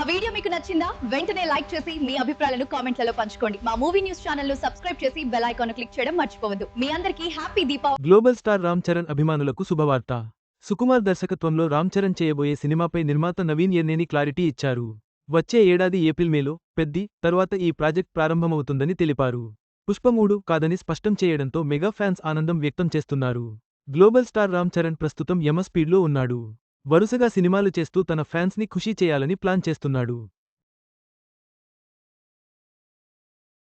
మా వీడియో మీకు నచ్చిందా? వెంటనే లైక్ చేసి మీ అభిప్రాయాలను కామెంట్లలో పంచుకోండి. మా మూవీ న్యూస్ ఛానల్ ను సబ్స్క్రైబ్ చేసి బెల్ ఐకాన్ క్లిక్ చేయడం మర్చిపోవద్దు. మీ అందరికీ happy Deepavali. Global star Ram Charan అభిమానులకు శుభవార్త. సుకుమార్ దర్శకత్వంలో రామ్ చరణ్ చేయబోయే సినిమాపై నిర్మాత నవీన్ ఎర్నేని క్లారిటీ ఇచ్చారు. వచ్చే ఏడాది ఏప్రిల్-మేలో పెద్ది తర్వాత ఈ ప్రాజెక్ట్ ప్రారంభమవుతుందని తెలిపారు. పుష్ప 3 కాదని స్పష్టం చేయడంతో మెగా ఫ్యాన్స్ ఆనందం వ్యక్తం చేస్తున్నారు. గ్లోబల్ స్టార్ రామ్ చరణ్ ప్రస్తుతం యమ స్పీడ్లో ఉన్నాడు. వరుసగా సినిమాలు చేస్తూ తన ఫ్యాన్స్ ని ఖుషీ చేయాలని ప్లాన్ చేస్తున్నాడు.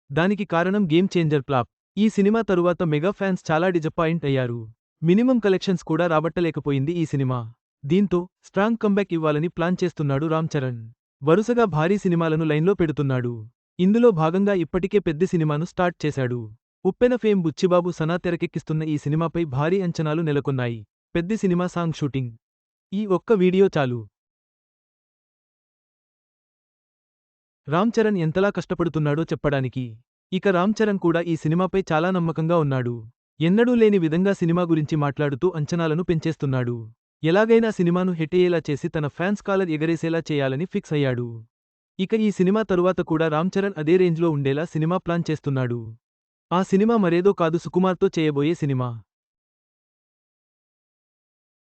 దానికి కారణం గేమ్ చేంజర్ ఫ్లాప్. ఈ సినిమా తరువాత మెగా ఫ్యాన్స్ చాలా డిజపాయింట్ అయ్యారు. మినిమం కలెక్షన్స్ కూడా రాబట్టలేకపోయింది ఈ సినిమా. దీంతో స్ట్రాంగ్ కంబ్యాక్ ఇవ్వాలని ప్లాన్ చేస్తున్నాడు రామ్ చరణ్. వరుసగా భారీ సినిమాలను లైన్లో పెడుతున్నాడు. ఇందులో భాగంగా ఇప్పటికే పెద్ది సినిమాను స్టార్ట్ చేశాడు. ఉప్పెన ఫేమ్ బుచ్చిబాబు సనా తెరకెక్కిస్తున్న ఈ సినిమాపై భారీ అంచనాలు నెలకొన్నాయి. Peddi cinema song shooting. ఈ ఒక్క వీడియో చాలు రామ్ చరణ్ ఎంతలా కష్టపడుతున్నాడో చెప్పడానికి. ఇక రామ్ చరణ్ కూడా ఈ సినిమాపై చాలా నమ్మకంగా ఉన్నాడు. ఎన్నడూ లేని విధంగా సినిమా గురించి మాట్లాడుతూ అంచనాలను పెంచేస్తున్నాడు. ఎలాగైనా సినిమాను హిట్టయ్యేలా చేసి తన ఫ్యాన్స్ కాలర్ ఎగరేసేలా చేయాలని ఫిక్స్ అయ్యాడు. ఇక ఈ సినిమా తరువాత కూడా రామ్ చరణ్ అదే రేంజ్లో ఉండేలా సినిమా ప్లాన్ చేస్తున్నాడు. ఆ సినిమా మరేదో కాదు, సుకుమార్తో చేయబోయే సినిమా.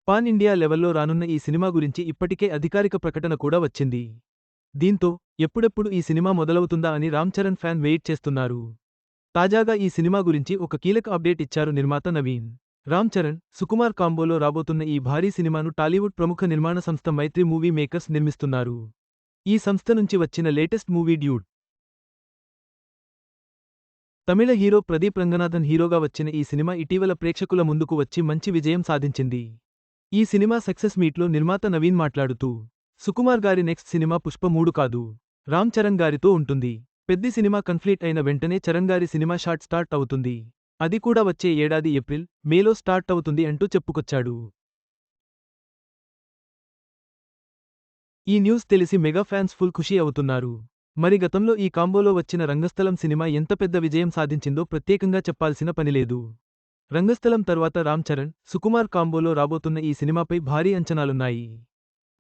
పాన్ ఇండియా లెవెల్లో రానున్న ఈ సినిమా గురించి ఇప్పటికే అధికారిక ప్రకటన కూడా వచ్చింది. దీంతో ఎప్పుడెప్పుడు ఈ సినిమా మొదలవుతుందా అని రామ్ చరణ్ ఫ్యాన్ వెయిట్ చేస్తున్నారు. తాజాగా ఈ సినిమా గురించి ఒక కీలక అప్డేట్ ఇచ్చారు నిర్మాత నవీన్. రామ్ చరణ్, సుకుమార్ కాంబోలో రాబోతున్న ఈ భారీ సినిమాను టాలీవుడ్ ప్రముఖ నిర్మాణ సంస్థ మైత్రి మూవీ మేకర్స్ నిర్మిస్తున్నారు. ఈ సంస్థ నుంచి వచ్చిన లేటెస్ట్ మూవీ డ్యూడ్. తమిళ హీరో ప్రదీప్ రంగనాథన్ హీరోగా వచ్చిన ఈ సినిమా ఇటీవల ప్రేక్షకుల ముందుకు వచ్చి మంచి విజయం సాధించింది. ఈ సినిమా సక్సెస్ మీట్లో నిర్మాత నవీన్ మాట్లాడుతూ, సుకుమార్ గారి నెక్స్ట్ సినిమా పుష్ప 3 కాదు, రామ్ చరణ్ గారితో ఉంటుంది. పెద్ది సినిమా కంప్లీట్ అయిన వెంటనే చరణ్ గారి సినిమా షాట్ స్టార్ట్ అవుతుంది. అది కూడా వచ్చే ఏడాది ఏప్రిల్-మేలో స్టార్ట్ అవుతుంది అంటూ చెప్పుకొచ్చాడు. ఈ న్యూస్ తెలిసి మెగా ఫ్యాన్స్ ఫుల్ ఖుషీ అవుతున్నారు. మరి గతంలో ఈ కాంబోలో వచ్చిన రంగస్థలం సినిమా ఎంత పెద్ద విజయం సాధించిందో ప్రత్యేకంగా చెప్పాల్సిన పనిలేదు. రంగస్థలం తర్వాత రామ్ చరణ్, సుకుమార్ కాంబోలో రాబోతున్న ఈ సినిమాపై భారీ అంచనాలున్నాయి.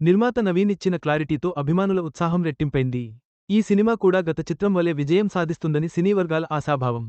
నిర్మాత నవీన్ ఇచ్చిన క్లారిటీతో అభిమానుల ఉత్సాహం రెట్టింపైంది. ఈ సినిమా కూడా గత చిత్రం వలె విజయం సాధిస్తుందని సినీ వర్గాల ఆశాభావం.